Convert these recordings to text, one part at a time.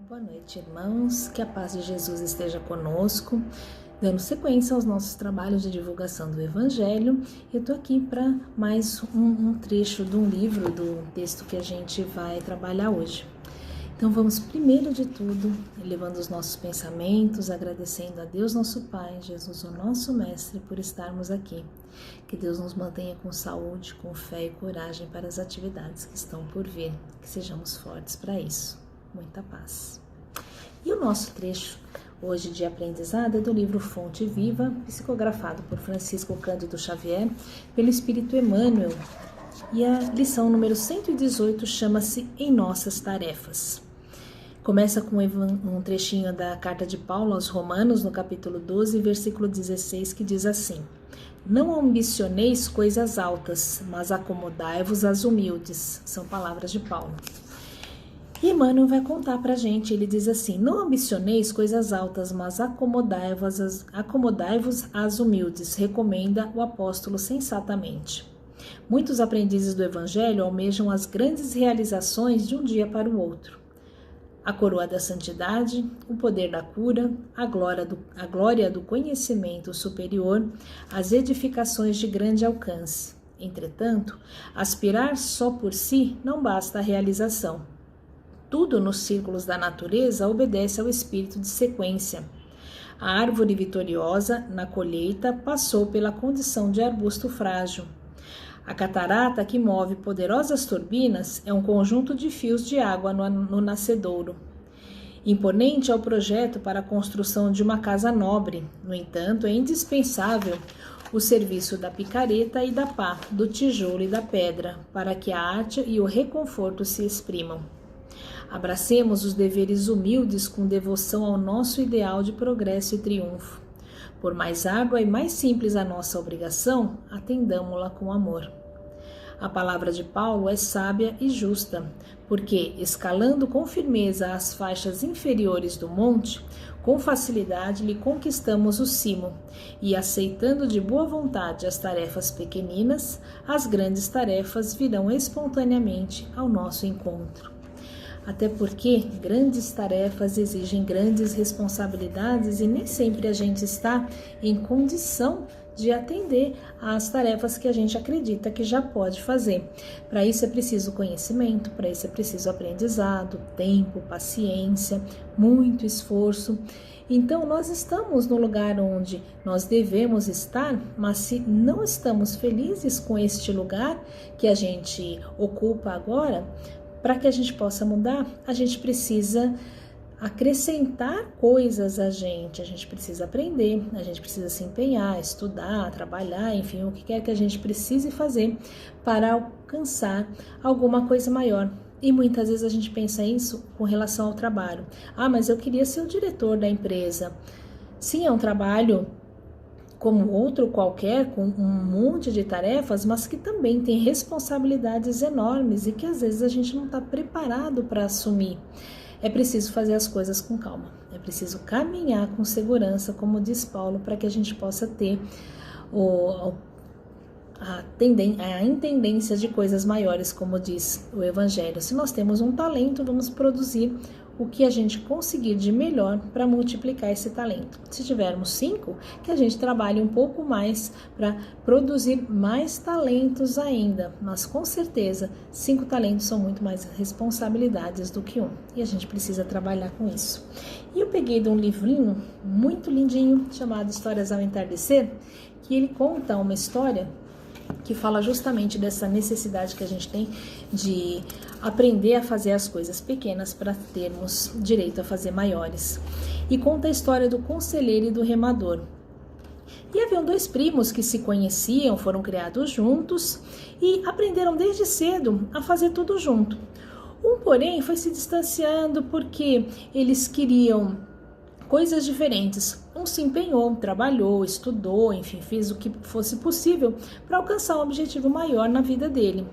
Boa noite, irmãos. Que a paz de Jesus esteja conosco, dando sequência aos nossos trabalhos de divulgação do Evangelho. Eu estou aqui para mais um trecho de um livro, do texto que a gente vai trabalhar hoje. Então vamos, primeiro de tudo, elevando os nossos pensamentos, agradecendo a Deus nosso Pai, Jesus o nosso Mestre, por estarmos aqui. Que Deus nos mantenha com saúde, com fé e coragem para as atividades que estão por vir. Que sejamos fortes para isso. Muita paz. E o nosso trecho hoje de aprendizado é do livro Fonte Viva, psicografado por Francisco Cândido Xavier, pelo Espírito Emmanuel. E a lição número 118 chama-se Em Nossas Tarefas. Começa com um trechinho da carta de Paulo aos Romanos, no capítulo 12, versículo 16, que diz assim: Não ambicioneis coisas altas, mas acomodai-vos às humildes. São palavras de Paulo. E Emmanuel vai contar pra gente, ele diz assim: Não ambicioneis coisas altas, mas acomodai-vos às humildes, recomenda o apóstolo sensatamente. Muitos aprendizes do Evangelho almejam as grandes realizações de um dia para o outro. A coroa da santidade, o poder da cura, a glória do conhecimento superior, as edificações de grande alcance. Entretanto, aspirar só por si não basta a realização. Tudo nos círculos da natureza obedece ao espírito de sequência. A árvore vitoriosa, na colheita, passou pela condição de arbusto frágil. A catarata que move poderosas turbinas é um conjunto de fios de água no nascedouro. Imponente é o projeto para a construção de uma casa nobre. No entanto, é indispensável o serviço da picareta e da pá, do tijolo e da pedra, para que a arte e o reconforto se exprimam. Abracemos os deveres humildes com devoção ao nosso ideal de progresso e triunfo. Por mais árdua e mais simples a nossa obrigação, atendamo-la com amor. A palavra de Paulo é sábia e justa, porque, escalando com firmeza as faixas inferiores do monte, com facilidade lhe conquistamos o cimo, e aceitando de boa vontade as tarefas pequeninas, as grandes tarefas virão espontaneamente ao nosso encontro. Até porque grandes tarefas exigem grandes responsabilidades e nem sempre a gente está em condição de atender às tarefas que a gente acredita que já pode fazer. Para isso é preciso conhecimento, para isso é preciso aprendizado, tempo, paciência, muito esforço. Então nós estamos no lugar onde nós devemos estar, mas se não estamos felizes com este lugar que a gente ocupa agora, para que a gente possa mudar, a gente precisa acrescentar coisas a gente precisa aprender, a gente precisa se empenhar, estudar, trabalhar, enfim, o que quer que a gente precise fazer para alcançar alguma coisa maior. E muitas vezes a gente pensa isso com relação ao trabalho. Mas eu queria ser o diretor da empresa. Sim, é um trabalho como outro qualquer, com um monte de tarefas, mas que também tem responsabilidades enormes e que às vezes a gente não está preparado para assumir. É preciso fazer as coisas com calma, é preciso caminhar com segurança, como diz Paulo, para que a gente possa ter a intendência de coisas maiores, como diz o Evangelho. Se nós temos um talento, vamos produzir o que a gente conseguir de melhor para multiplicar esse talento. Se tivermos 5, que a gente trabalhe um pouco mais para produzir mais talentos ainda, mas com certeza 5 talentos são muito mais responsabilidades do que 1, e a gente precisa trabalhar com isso. E eu peguei de um livrinho muito lindinho chamado Histórias ao Entardecer, que ele conta uma história que fala justamente dessa necessidade que a gente tem de aprender a fazer as coisas pequenas para termos direito a fazer maiores. E conta a história do conselheiro e do remador. E haviam 2 primos que se conheciam, foram criados juntos e aprenderam desde cedo a fazer tudo junto. Um, porém, foi se distanciando porque eles queriam coisas diferentes. Um se empenhou, trabalhou, estudou, enfim, fez o que fosse possível para alcançar um objetivo maior na vida dele.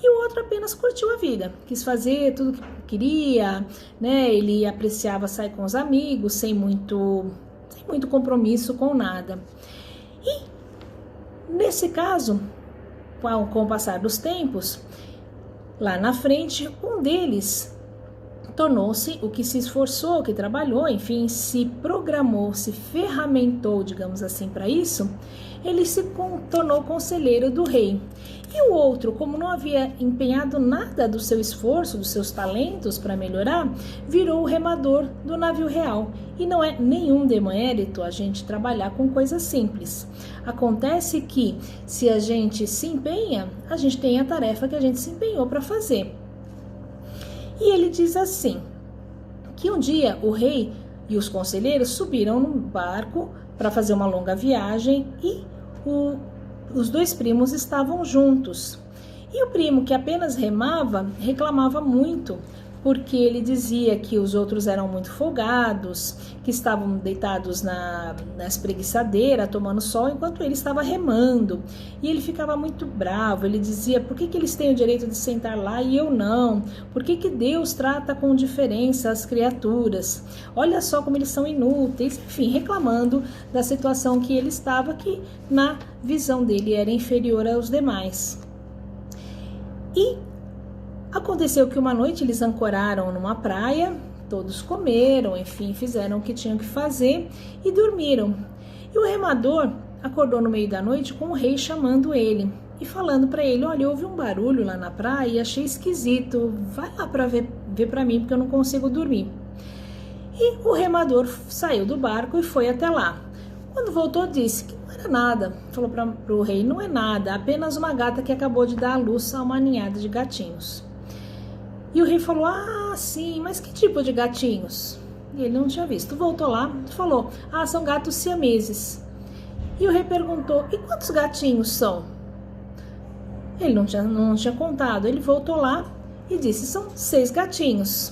E o outro apenas curtiu a vida, quis fazer tudo o que queria, né? Ele apreciava sair com os amigos, sem muito compromisso com nada. E, nesse caso, com o passar dos tempos, lá na frente, um deles tornou-se o que se esforçou, que trabalhou, enfim, se programou, se ferramentou, digamos assim, para isso, ele se tornou conselheiro do rei. E o outro, como não havia empenhado nada do seu esforço, dos seus talentos para melhorar, virou o remador do navio real. E não é nenhum demérito a gente trabalhar com coisas simples. Acontece que, se a gente se empenha, a gente tem a tarefa que a gente se empenhou para fazer. E ele diz assim, que um dia o rei e os conselheiros subiram num barco para fazer uma longa viagem e os dois primos estavam juntos. E o primo, que apenas remava, reclamava muito, porque ele dizia que os outros eram muito folgados, que estavam deitados na espreguiçadeira, tomando sol, enquanto ele estava remando. E ele ficava muito bravo, ele dizia, por que eles têm o direito de sentar lá e eu não? Por que Deus trata com diferença as criaturas? Olha só como eles são inúteis, enfim, reclamando da situação que ele estava, que na visão dele era inferior aos demais. E aconteceu que uma noite eles ancoraram numa praia, todos comeram, enfim, fizeram o que tinham que fazer e dormiram. E o remador acordou no meio da noite com o rei chamando ele e falando para ele, olha, houve um barulho lá na praia e achei esquisito, vai lá para ver para mim porque eu não consigo dormir. E o remador saiu do barco e foi até lá. Quando voltou, disse que não era nada. Falou para o rei, não é nada, apenas uma gata que acabou de dar à luz a uma ninhada de gatinhos. E o rei falou, sim, mas que tipo de gatinhos? E ele não tinha visto. Voltou lá e falou, são gatos siameses. E o rei perguntou, e quantos gatinhos são? Ele não tinha contado. Ele voltou lá e disse, são 6 gatinhos.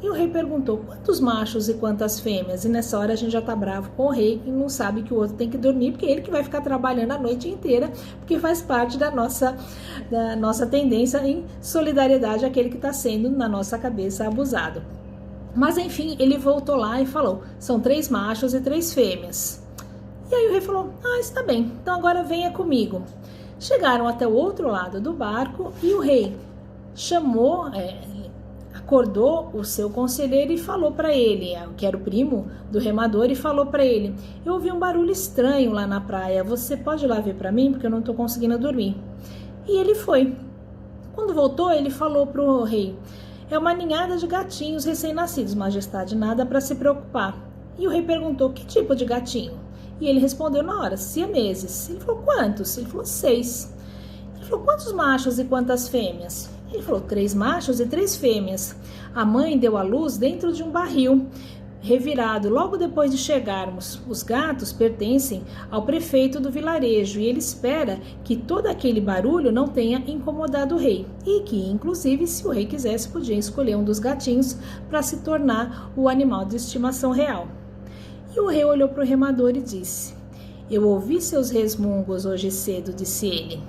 E o rei perguntou, quantos machos e quantas fêmeas? E nessa hora a gente já tá bravo com o rei, que não sabe que o outro tem que dormir, porque ele que vai ficar trabalhando a noite inteira, porque faz parte da nossa tendência em solidariedade àquele que está sendo, na nossa cabeça, abusado. Mas enfim, ele voltou lá e falou, são 3 machos e 3 fêmeas. E aí o rei falou, está bem, então agora venha comigo. Chegaram até o outro lado do barco e o rei acordou o seu conselheiro e falou para ele, que era o primo do remador, e falou para ele, eu ouvi um barulho estranho lá na praia, você pode ir lá ver para mim, porque eu não estou conseguindo dormir. E ele foi. Quando voltou, ele falou para o rei, é uma ninhada de gatinhos recém-nascidos, majestade, nada para se preocupar. E o rei perguntou, que tipo de gatinho? E ele respondeu na hora, siameses. Ele falou, quantos? Ele falou, 6. Ele falou, quantos machos e quantas fêmeas? Ele falou, 3 machos e 3 fêmeas. A mãe deu à luz dentro de um barril revirado logo depois de chegarmos. Os gatos pertencem ao prefeito do vilarejo e ele espera que todo aquele barulho não tenha incomodado o rei e que, inclusive, se o rei quisesse, podia escolher um dos gatinhos para se tornar o animal de estimação real. E o rei olhou para o remador e disse, eu ouvi seus resmungos hoje cedo, disse ele.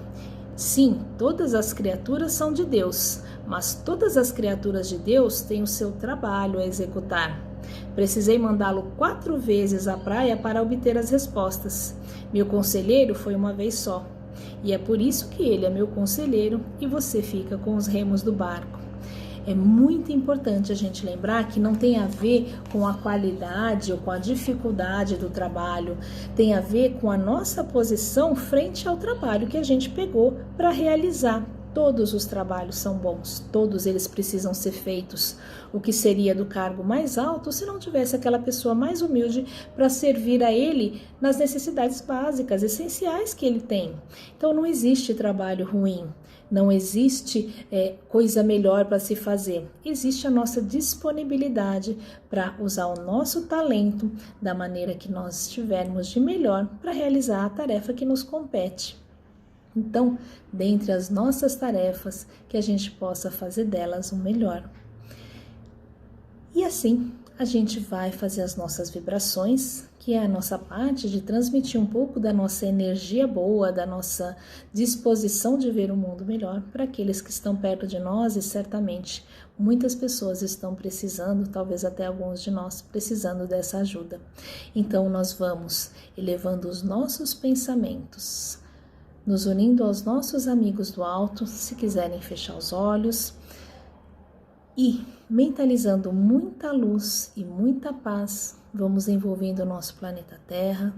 Sim, todas as criaturas são de Deus, mas todas as criaturas de Deus têm o seu trabalho a executar. Precisei mandá-lo 4 vezes à praia para obter as respostas. Meu conselheiro foi uma vez só. E é por isso que ele é meu conselheiro e você fica com os remos do barco. É muito importante a gente lembrar que não tem a ver com a qualidade ou com a dificuldade do trabalho, tem a ver com a nossa posição frente ao trabalho que a gente pegou para realizar. Todos os trabalhos são bons, todos eles precisam ser feitos. O que seria do cargo mais alto se não tivesse aquela pessoa mais humilde para servir a ele nas necessidades básicas, essenciais que ele tem. Então não existe trabalho ruim. Não existe coisa melhor para se fazer. Existe a nossa disponibilidade para usar o nosso talento da maneira que nós estivermos de melhor para realizar a tarefa que nos compete. Então, dentre as nossas tarefas, que a gente possa fazer delas o melhor. E assim, a gente vai fazer as nossas vibrações, que é a nossa parte de transmitir um pouco da nossa energia boa, da nossa disposição de ver o mundo melhor para aqueles que estão perto de nós e certamente muitas pessoas estão precisando, talvez até alguns de nós precisando dessa ajuda. Então nós vamos elevando os nossos pensamentos, nos unindo aos nossos amigos do alto, se quiserem fechar os olhos, E, mentalizando muita luz e muita paz, vamos envolvendo o nosso planeta Terra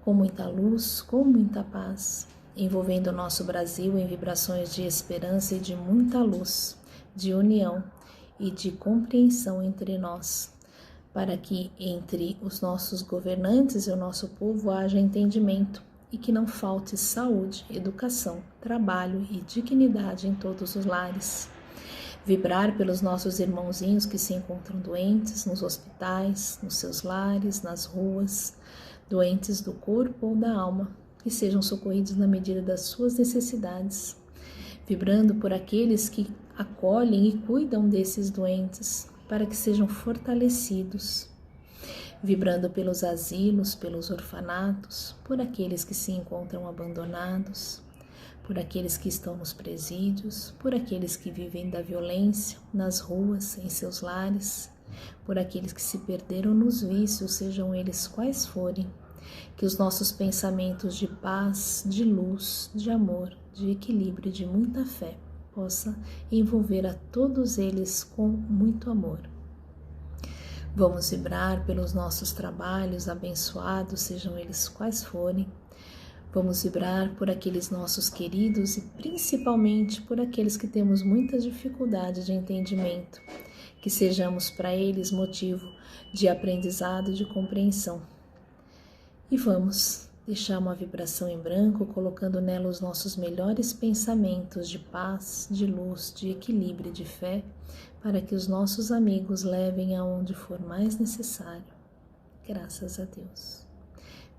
com muita luz, com muita paz, envolvendo o nosso Brasil em vibrações de esperança e de muita luz, de união e de compreensão entre nós, para que entre os nossos governantes e o nosso povo haja entendimento e que não falte saúde, educação, trabalho e dignidade em todos os lares. Vibrar pelos nossos irmãozinhos que se encontram doentes nos hospitais, nos seus lares, nas ruas, doentes do corpo ou da alma, que sejam socorridos na medida das suas necessidades. Vibrando por aqueles que acolhem e cuidam desses doentes, para que sejam fortalecidos. Vibrando pelos asilos, pelos orfanatos, por aqueles que se encontram abandonados, por aqueles que estão nos presídios, por aqueles que vivem da violência nas ruas, em seus lares, por aqueles que se perderam nos vícios, sejam eles quais forem, que os nossos pensamentos de paz, de luz, de amor, de equilíbrio e de muita fé possa envolver a todos eles com muito amor. Vamos vibrar pelos nossos trabalhos abençoados, sejam eles quais forem. Vamos vibrar por aqueles nossos queridos e principalmente por aqueles que temos muita dificuldade de entendimento, que sejamos para eles motivo de aprendizado e de compreensão. E vamos deixar uma vibração em branco, colocando nela os nossos melhores pensamentos de paz, de luz, de equilíbrio e de fé, para que os nossos amigos levem aonde for mais necessário. Graças a Deus.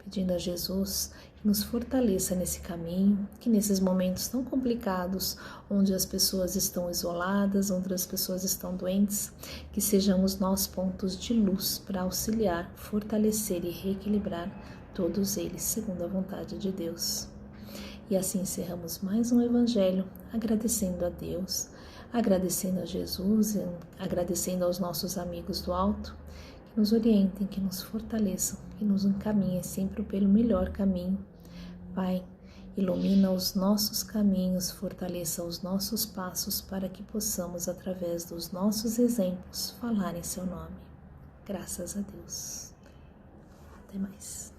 Pedindo a Jesus que nos fortaleça nesse caminho, que nesses momentos tão complicados, onde as pessoas estão isoladas, onde as pessoas estão doentes, que sejamos nós pontos de luz para auxiliar, fortalecer e reequilibrar todos eles, segundo a vontade de Deus. E assim encerramos mais um Evangelho, agradecendo a Deus, agradecendo a Jesus, agradecendo aos nossos amigos do alto, que nos orientem, que nos fortaleçam, que nos encaminhem sempre pelo melhor caminho. Pai, ilumina os nossos caminhos, fortaleça os nossos passos para que possamos, através dos nossos exemplos, falar em seu nome. Graças a Deus. Até mais.